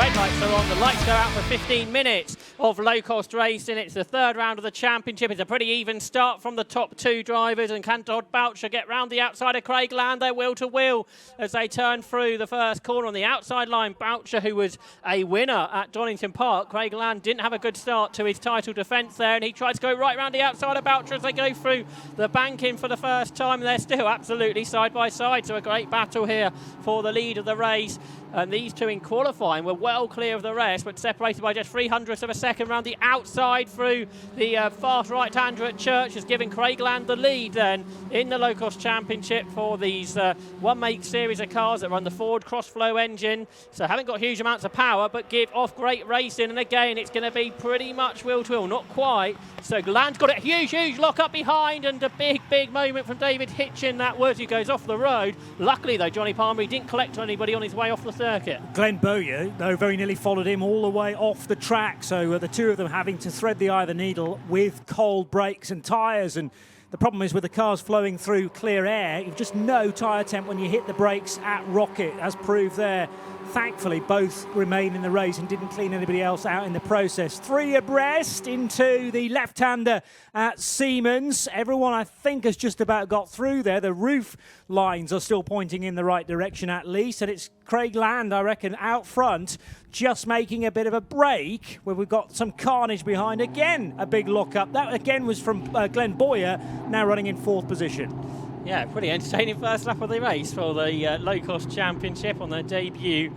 red lights are on. The lights go out for 15 minutes of low-cost racing. It's the third round of the championship. It's a pretty even start from the top two drivers. And can Todd Boucher get round the outside of Craig Land? They're wheel to wheel as they turn through the first corner on the outside line. Boucher, who was a winner at Donington Park. Craig Land didn't have a good start to his title defence there, and he tried to go right round the outside of Boucher as they go through the banking for the first time. They're still absolutely side by side, so a great battle here for the lead of the race. And these two in qualifying were well clear of the rest, but separated by just 300ths of a second round the outside through the fast right-hander at Church, has given Craig Land the lead then in the Locost Championship for these one-make series of cars that run the Ford Crossflow engine. So haven't got huge amounts of power, but give off great racing. And again, it's going to be pretty much wheel-to-wheel, not quite. So Land's got a huge lock up behind, and a big moment from David Hitchin, that was, who goes off the road. Luckily, though, Johnny Palmer, he didn't collect on anybody on his way off the circuit. Glenn Bowyer, though, very nearly followed him all the way off the track, so the two of them having to thread the eye of the needle with cold brakes and tyres. And the problem is with the cars flowing through clear air, you've just no tyre temp when you hit the brakes at Rocket, as proved there. Thankfully, both remain in the race and didn't clean anybody else out in the process. Three abreast into the left-hander at Siemens. Everyone, I think, has just about got through there. The roof lines are still pointing in the right direction at least. And it's Craig Land, I reckon, out front, just making a bit of a break where we've got some carnage behind. Again, a big lock-up. That, again, was from Glenn Bowyer, now running in fourth position. Yeah, pretty entertaining first lap of the race for the Low-Cost Championship on their debut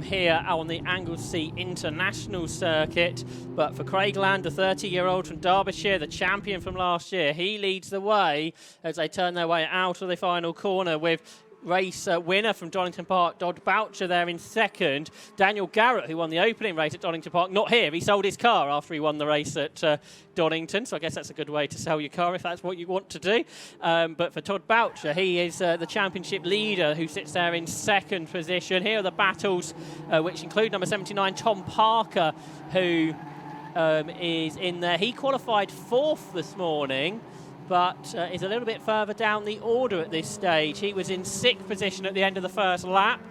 here on the Anglesey International Circuit. But for Craig Land, the 30-year-old from Derbyshire, the champion from last year, he leads the way as they turn their way out of the final corner with race winner from Donington Park, Todd Boucher, there in second. Daniel Garrett, who won the opening race at Donington Park, not here. He sold his car after he won the race at Donington, so I guess that's a good way to sell your car if that's what you want to do. But for Todd Boucher, he is the championship leader who sits there in second position. Here are the battles, which include number 79, Tom Parker, who is in there. He qualified fourth this morning, but is a little bit further down the order at this stage. He was in sixth position at the end of the first lap,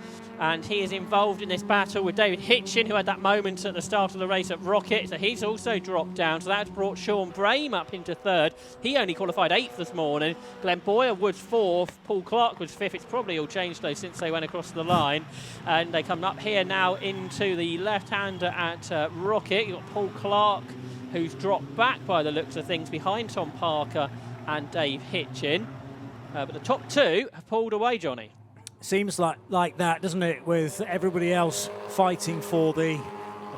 and he is involved in this battle with David Hitchin, who had that moment at the start of the race at Rocket, so he's also dropped down. So that's brought Sean Brame up into third. He only qualified eighth this morning. Glenn Bowyer was fourth. Paul Clark was fifth. It's probably all changed, though, since they went across the line. And they come up here now into the left-hander at Rocket. You've got Paul Clark, who's dropped back by the looks of things behind Tom Parker and Dave Hitchin. But the top two have pulled away, Johnny. Seems like that, doesn't it, with everybody else fighting for the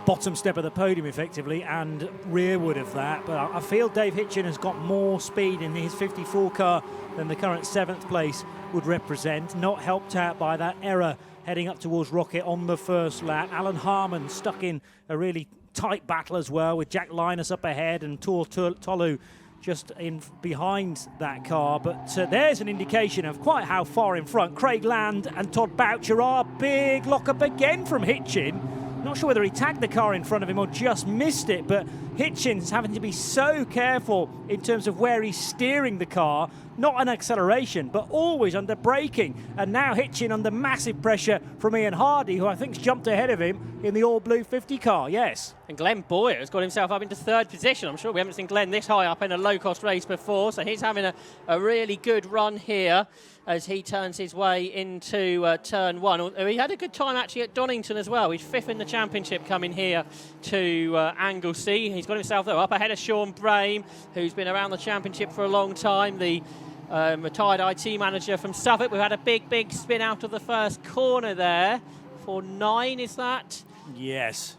bottom step of the podium, effectively, and rearward of that. But I feel Dave Hitchin has got more speed in his 54 car than the current seventh place would represent, not helped out by that error heading up towards Rocket on the first lap. Alan Harmon stuck in a really tight battle as well, with Jack Linus up ahead and Tor Tolu just in behind that car. But there's an indication of quite how far in front Craig Land and Todd Boucher are. Big lock-up again from Hitchin. Not sure whether he tagged the car in front of him or just missed it, but Hitchin's having to be so careful in terms of where he's steering the car. Not an acceleration, but always under braking. And now Hitchin under massive pressure from Ian Hardy, who I think's jumped ahead of him in the all-blue 50 car, yes. And Glenn Bowyer has got himself up into third position. I'm sure we haven't seen Glenn this high up in a low-cost race before, so he's having a really good run here as he turns his way into turn one. He had a good time actually at Donington as well. He's fifth in the championship coming here to Anglesey. He's got himself though up ahead of Sean Brame, who's been around the championship for a long time, the retired IT manager from Southwark. We've had a big spin out of the first corner there for 9, is that? Yes.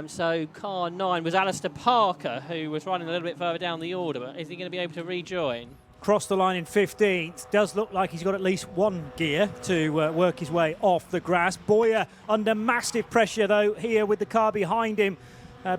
So car 9 was Alistair Parker, who was running a little bit further down the order, but is he going to be able to rejoin? Crossed the line in 15th. Does look like he's got at least one gear to work his way off the grass. Bowyer under massive pressure, though, here with the car behind him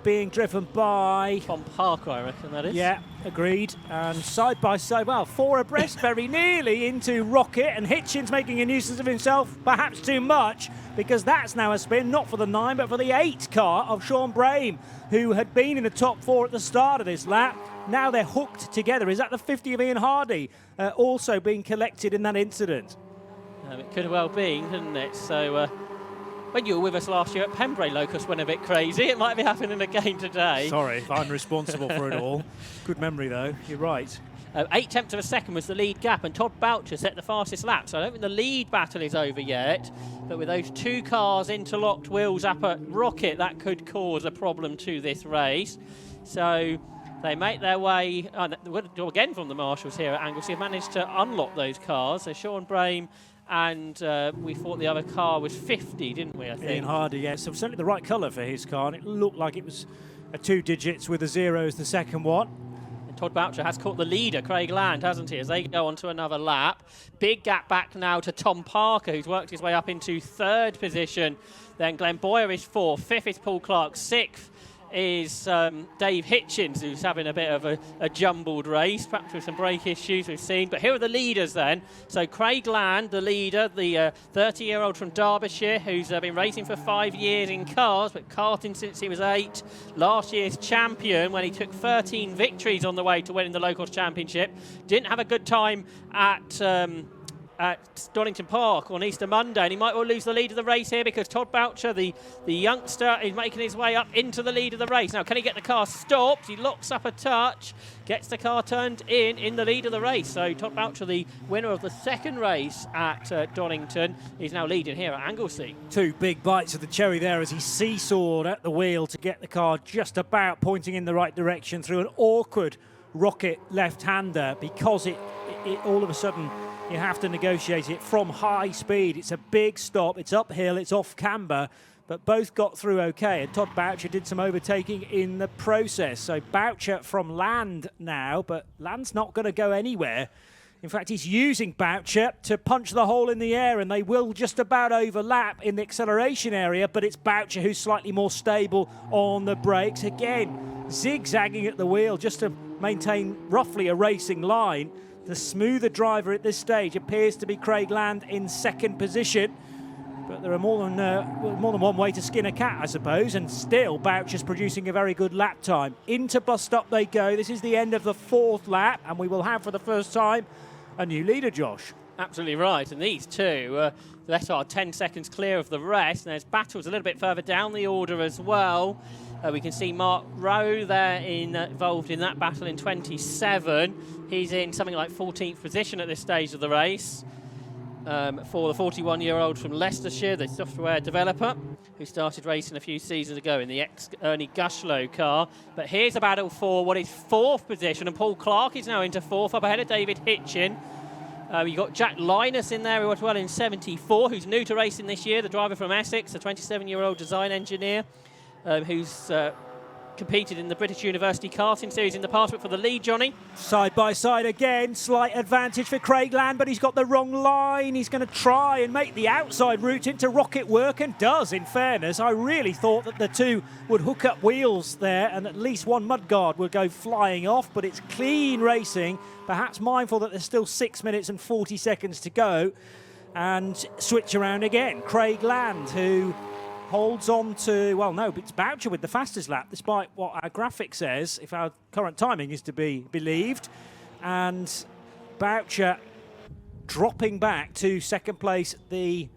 being driven by Tom Parker, I reckon that is. Yeah, agreed. And side by side, well, four abreast very nearly into Rocket, and Hitchin's making a nuisance of himself, perhaps too much, because that's now a spin, not for the 9, but for the 8 car of Sean Brame, who had been in the top 4 at the start of this lap. Now they're hooked together. Is that the 50 of Ian Hardy also being collected in that incident? It could well be, couldn't it? So When you were with us last year at Pembrey, Locost went a bit crazy. It might be happening again today. Sorry, I'm responsible for it all. Good memory, though. You're right. 8/10 of a second was the lead gap, and Todd Boucher set the fastest lap. So I don't think the lead battle is over yet. But with those two cars interlocked wheels up at Rocket, that could cause a problem to this race. So they make their way, again from the marshals here at Anglesey, have managed to unlock those cars. So Sean Brame, and we thought the other car was 50, didn't we, I think? Ian Hardy, yes. So certainly the right colour for his car, and it looked like it was a 2 digits with a 0 as the second one. And Todd Boucher has caught the leader, Craig Land, hasn't he, as they go on to another lap. Big gap back now to Tom Parker, who's worked his way up into 3rd position. Then Glenn Boyer is 4th, 5th is Paul Clark, 6th is Dave Hitchens, who's having a bit of a jumbled race, perhaps with some brake issues we've seen. But here are the leaders then. So Craig Land, the leader, the 30-year-old from Derbyshire, who's been racing for 5 years in cars, but karting since he was 8. Last year's champion when he took 13 victories on the way to winning the Locost Championship. Didn't have a good time at Donington Park on Easter Monday, and he might well lose the lead of the race here because Todd Boucher, the youngster, is making his way up into the lead of the race. Now, can he get the car stopped? He locks up a touch, gets the car turned in the lead of the race. So Todd Boucher, the winner of the second race at Donington, is now leading here at Anglesey. 2 big bites of the cherry there as he seesawed at the wheel to get the car just about pointing in the right direction through an awkward Rocket left-hander, because it all of a sudden you have to negotiate it from high speed. It's a big stop, it's uphill, it's off camber, but both got through okay, and Todd Boucher did some overtaking in the process. So Boucher from Land now, but Land's not going to go anywhere. In fact, he's using Boucher to punch the hole in the air, and they will just about overlap in the acceleration area, but it's Boucher who's slightly more stable on the brakes. Again, zigzagging at the wheel just to maintain roughly a racing line. The smoother driver at this stage appears to be Craig Land in 2nd position, but there are more than one way to skin a cat, I suppose, and still Boucher's producing a very good lap time. Into bus stop they go. This is the end of the 4th lap, and we will have for the first time a new leader, Josh. Absolutely right, and these two that are 10 seconds clear of the rest, and there's battles a little bit further down the order as well. We can see Mark Rowe there involved in that battle in 27. He's in something like 14th position at this stage of the race for the 41-year-old from Leicestershire, the software developer, who started racing a few seasons ago in the ex-Ernie Gushlow car. But here's a battle for what is 4th position, and Paul Clark is now into 4th, up ahead of David Hitchin. You've got Jack Linus in there as well in 74, who's new to racing this year, the driver from Essex, a 27-year-old design engineer. Who's competed in the British University Karting Series in the past, but for the lead, Johnny. Side by side again, slight advantage for Craig Land, but he's got the wrong line. He's going to try and make the outside route into Rocket work, and does, in fairness. I really thought that the two would hook up wheels there, and at least one mudguard would go flying off, but it's clean racing, perhaps mindful that there's still 6 minutes and 40 seconds to go, and switch around again. Craig Land, who holds on to, well, no, it's Boucher with the fastest lap, despite what our graphic says, if our current timing is to be believed. And Boucher dropping back to 2nd place, the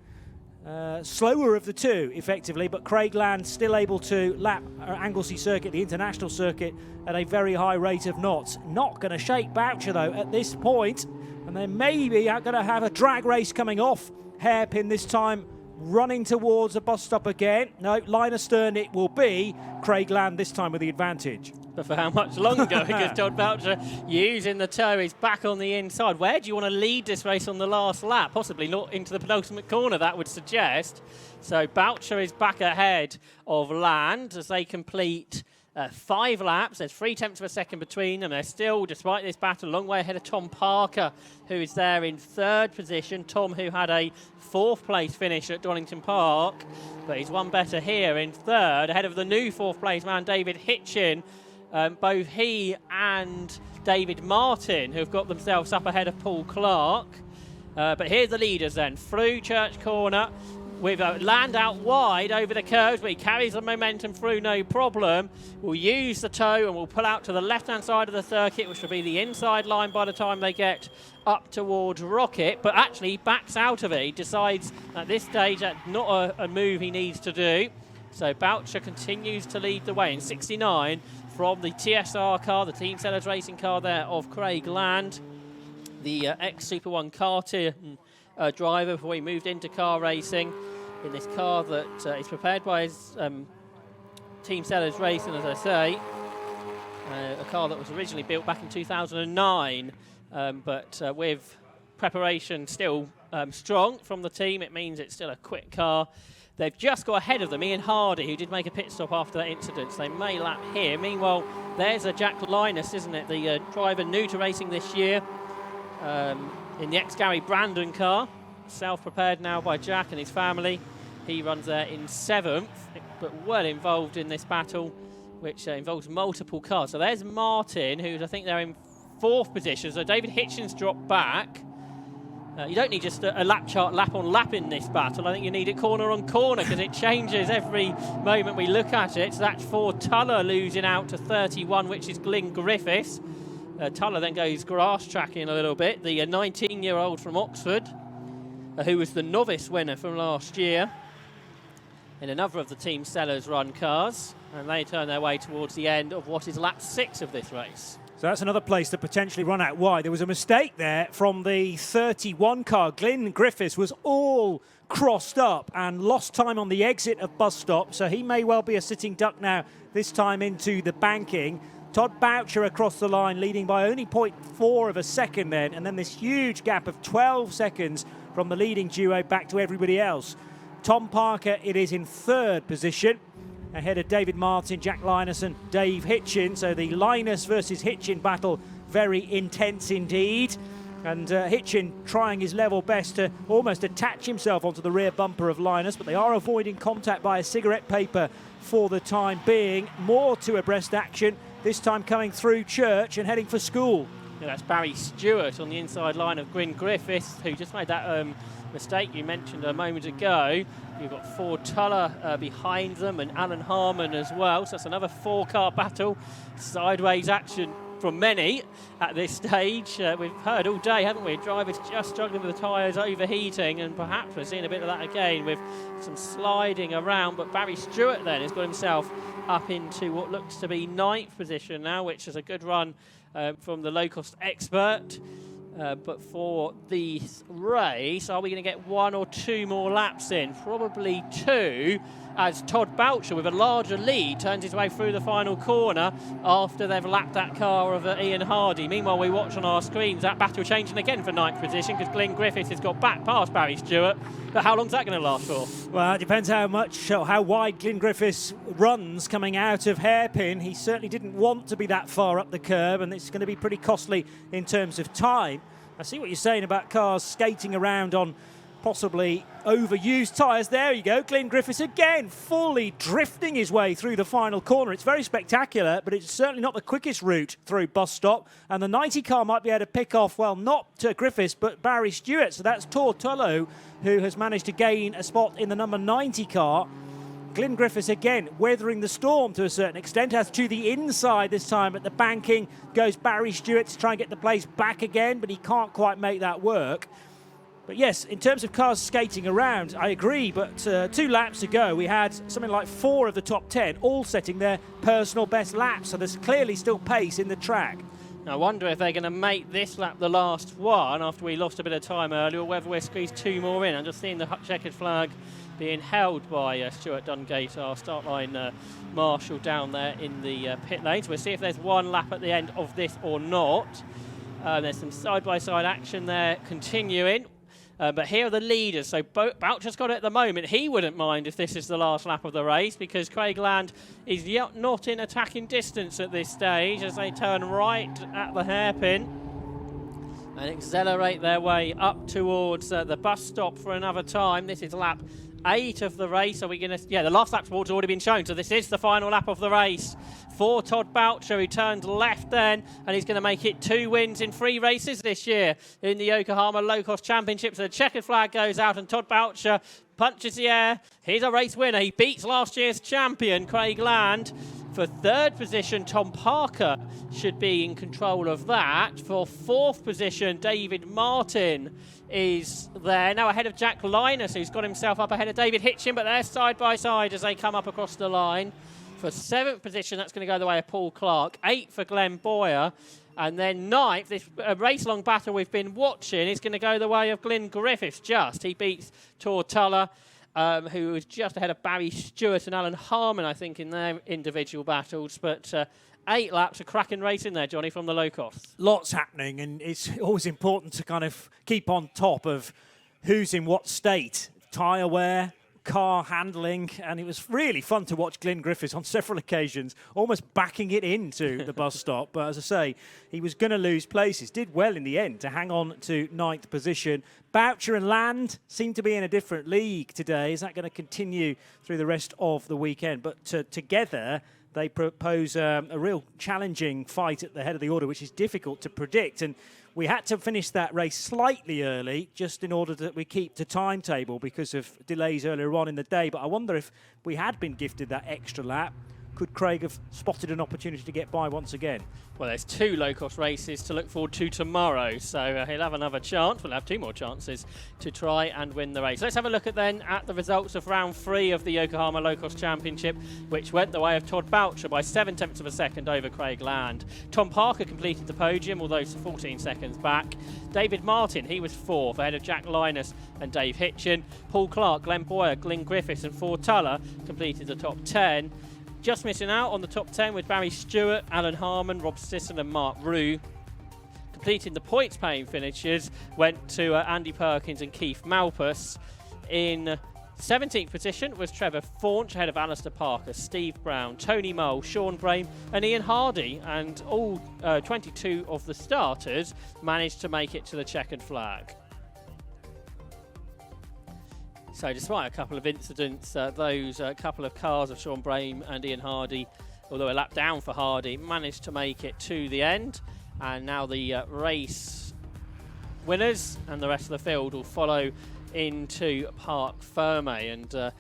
slower of the two, effectively, but Craig Land still able to lap Anglesey circuit, the international circuit, at a very high rate of knots. Not going to shake Boucher, though, at this point, and then maybe are going to have a drag race coming off hairpin this time, running towards the bus stop again. No, line astern it will be. Craig Land this time with the advantage. But for how much longer? Because Todd Boucher using the toe is back on the inside. Where do you want to lead this race on the last lap? Possibly not into the penultimate corner, that would suggest. So Boucher is back ahead of Land as they complete 5 laps. There's 3/10 of a second between them. They're still, despite this battle, a long way ahead of Tom Parker, who is there in 3rd position. Tom, who had a 4th place finish at Donington Park, but he's one better here in 3rd, ahead of the new 4th place man, David Hitchin. Both he and David Martin, who have got themselves up ahead of Paul Clark. But here's the leaders then. Through Church Corner, with Land out wide over the curves, but he carries the momentum through no problem. We'll use the toe and we'll pull out to the left-hand side of the circuit, which will be the inside line by the time they get up towards Rocket, but actually he backs out of it. He decides at this stage that's not a move he needs to do. So Boucher continues to lead the way in 69 from the TSR car, the Team Sellers Racing car there of Craig Land, the ex-Super 1 karting driver before he moved into car racing in this car that is prepared by his Team Sellers Racing, as I say, a car that was originally built back in 2009, but with preparation still strong from the team, it means it's still a quick car. They've just got ahead of them, Ian Hardy, who did make a pit stop after that incident, so they may lap here. Meanwhile, there's a Jack Linus, isn't it, the driver new to racing this year, in the ex-Gary Brandon car, self-prepared now by Jack and his family. He runs there in 7th, but well involved in this battle, which involves multiple cars. So there's Martin, who I think they're in 4th position. So David Hitchens dropped back. You don't need just a lap chart lap on lap in this battle. I think you need it corner on corner because it changes every moment we look at it. So that's for Tuller losing out to 31, which is Glyn Griffiths. Tuller then goes grass tracking a little bit. The 19-year-old from Oxford, who was the novice winner from last year in another of the Team Sellers run cars. And they turn their way towards the end of what is lap 6 of this race. So that's another place to potentially run out wide. There was a mistake there from the 31 car. Glyn Griffiths was all crossed up and lost time on the exit of bus stop, so he may well be a sitting duck now, this time into the banking. Todd Boucher across the line, leading by only 0.4 of a second then, and then this huge gap of 12 seconds from the leading duo back to everybody else. Tom Parker, it is in 3rd position, ahead of David Martin, Jack Linus and Dave Hitchin. So the Linus versus Hitchin battle, very intense indeed. And Hitchin trying his level best to almost attach himself onto the rear bumper of Linus, but they are avoiding contact by a cigarette paper for the time being. More to abreast action, this time coming through Church and heading for school. Yeah, that's Barry Stewart on the inside line of Glyn Griffiths, who just made that mistake you mentioned a moment ago. You've got Ford Tuller behind them and Alan Harmon as well. So that's another 4-car battle. Sideways action from many at this stage. We've heard all day, haven't we? Drivers just struggling with the tyres overheating, and perhaps we're seeing a bit of that again with some sliding around. But Barry Stewart then has got himself up into what looks to be 9th position now, which is a good run from the low-cost expert. But for the race, are we going to get 1 or 2 more laps in? Probably 2, as Todd Boucher, with a larger lead, turns his way through the final corner after they've lapped that car of Ian Hardy. Meanwhile, we watch on our screens that battle changing again for 9th position because Glyn Griffiths has got back past Barry Stewart. But how long's that going to last for? Well, it depends how wide Glyn Griffiths runs coming out of hairpin. He certainly didn't want to be that far up the curb, and it's going to be pretty costly in terms of time. I see what you're saying about cars skating around on possibly overused tyres. There you go, Glyn Griffiths again, fully drifting his way through the final corner. It's very spectacular, but it's certainly not the quickest route through bus stop. And the 90 car might be able to pick off, well, not Griffiths, but Barry Stewart. So that's Tor Tullo, who has managed to gain a spot in the number 90 car. Glyn Griffiths again weathering the storm to a certain extent, as to the inside this time at the banking goes Barry Stewart to try and get the place back again, but he can't quite make that work. But yes, in terms of cars skating around, I agree, but 2 laps ago we had something like 4 of the top 10 all setting their personal best laps, so there's clearly still pace in the track. Now, I wonder if they're going to make this lap the last one after we lost a bit of time earlier, or whether we're squeezed 2 more in. I'm just seeing the checkered flag being held by Stuart Dungate, our start line marshal down there in the pit lane. So we'll see if there's 1 lap at the end of this or not. There's some side-by-side action there continuing. But here are the leaders. So Boucher's got it at the moment. He wouldn't mind if this is the last lap of the race, because Craig Land is yet not in attacking distance at this stage as they turn right at the hairpin. and accelerate their way up towards the bus stop for another time. This is lap 8 of the race. Are we going to... Yeah, the last lap towards already been shown, so this is the final lap of the race for Todd Boucher, who turned left then, and he's going to make it 2 wins in 3 races this year in the Yokohama Locost Championship. So the checkered flag goes out, and Todd Boucher punches the air. He's a race winner. He beats last year's champion, Craig Land. For 3rd position, Tom Parker should be in control of that. For 4th position, David Martin is there. Now ahead of Jack Linus, who's got himself up ahead of David Hitchin, but they're side by side as they come up across the line. For 7th position, that's going to go the way of Paul Clark. 8th for Glenn Boyer. And then 9th, this race-long battle we've been watching, is going to go the way of Glyn Griffiths just. He beats Tor Tuller, who was just ahead of Barry Stewart and Alan Harmon, I think, in their individual battles. But 8 laps, a cracking race in there, Johnny, from the Locost. Lots happening, and it's always important to kind of keep on top of who's in what state. Tyre wear, car handling, and it was really fun to watch Glyn Griffiths on several occasions almost backing it into the bus stop. But as I say, he was going to lose places. Did well in the end to hang on to 9th position. Boucher and Land seem to be in a different league today. Is that going to continue through the rest of the weekend? But together, they propose a real challenging fight at the head of the order, which is difficult to predict. And we had to finish that race slightly early just in order that we keep to timetable because of delays earlier on in the day. But I wonder if we had been gifted that extra lap, could Craig have spotted an opportunity to get by once again? Well, there's 2 low-cost races to look forward to tomorrow, so he'll have another chance. We'll have 2 more chances to try and win the race. Let's have a look at the results of round 3 of the Yokohama Low-Cost Championship, which went the way of Todd Boucher by 7/10 of a second over Craig Land. Tom Parker completed the podium, although 14 seconds back. David Martin, he was 4th, ahead of Jack Linus and Dave Hitchin. Paul Clark, Glenn Boyer, Glyn Griffiths and Ford Tuller completed the top 10. Just missing out on the top 10 with Barry Stewart, Alan Harmon, Rob Sisson and Mark Rue. Completing the points-paying finishes went to Andy Perkins and Keith Malpas. In 17th position was Trevor Faunch, ahead of Alistair Parker, Steve Brown, Tony Mole, Sean Brame and Ian Hardy. And all 22 of the starters managed to make it to the checkered flag. So despite a couple of incidents, those couple of cars of Sean Brame and Ian Hardy, although a lap down for Hardy, managed to make it to the end. And now the race winners and the rest of the field will follow into Parc Fermé. And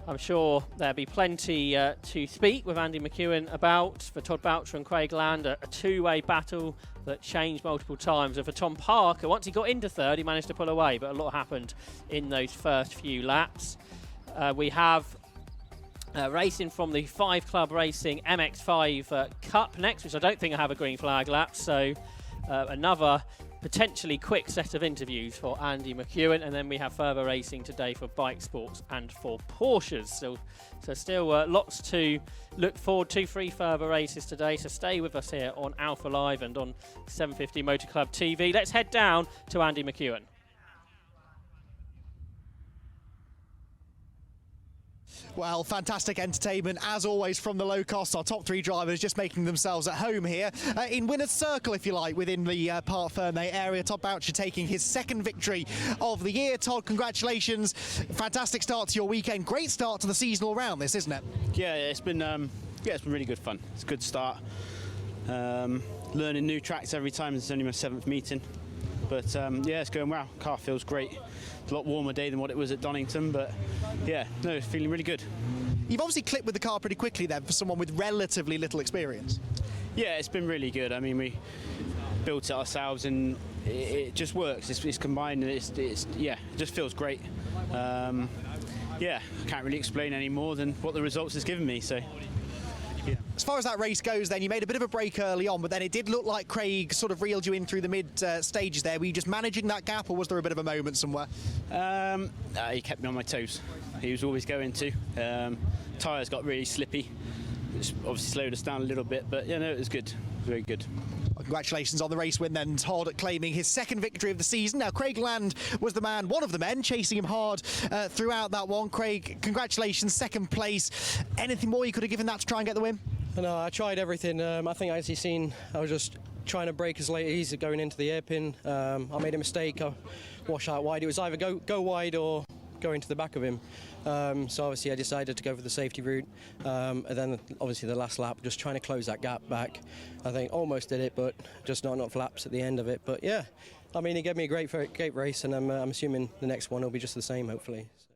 I'm sure there'll be plenty to speak with Andy McEwen about. For Todd Boucher and Craig Land, a 2-way battle that changed multiple times. And for Tom Parker, once he got into 3rd, he managed to pull away, but a lot happened in those first few laps. We have racing from the 5 Club Racing MX5 Cup next, which I don't think I have a green flag lap, so another potentially quick set of interviews for Andy McEwen, and then we have further racing today for bike sports and for Porsches. So still lots to look forward to. 3 further races today, so stay with us here on Alpha Live and on 750 Motor Club TV. Let's head down to Andy McEwen. Well, fantastic entertainment, as always, from the Locost. Our top 3 drivers just making themselves at home here in winner's circle, if you like, within the Parc Fermé area. Todd Boucher taking his 2nd victory of the year. Todd, congratulations. Fantastic start to your weekend. Great start to the season all round, this, isn't it? Yeah, it's been really good fun. It's a good start. Learning new tracks every time. It's only my 7th meeting. But yeah, it's going well. Car feels great. It's a lot warmer day than what it was at Donington, but yeah, no, it's feeling really good. You've obviously clicked with the car pretty quickly then for someone with relatively little experience. Yeah, it's been really good. I mean, we built it ourselves and it just works. It's combined and it just feels great. Yeah, I can't really explain any more than what the results has given me, so. Yeah. As far as that race goes then, you made a bit of a break early on, but then it did look like Craig sort of reeled you in through the mid stages there. Were you just managing that gap, or was there a bit of a moment somewhere? He kept me on my toes. He was always going to. Tyres got really slippy, which obviously slowed us down a little bit, but yeah, no, it was good. Very good. Well, congratulations on the race win then, Todd, claiming his 2nd victory of the season. Now, Craig Land was the man, one of the men, chasing him hard throughout that one. Craig, congratulations, 2nd place. Anything more you could have given that to try and get the win? No, I tried everything. I think, as you've seen, I was just trying to brake as late as he's going into the hairpin. I made a mistake. I wash out wide. It was either go wide or go into the back of him. So obviously I decided to go for the safety route. And then obviously the last lap, just trying to close that gap back. I think almost did it, but just not enough laps at the end of it. But yeah, I mean, he gave me a great race, and I'm assuming the next one will be just the same, hopefully. So.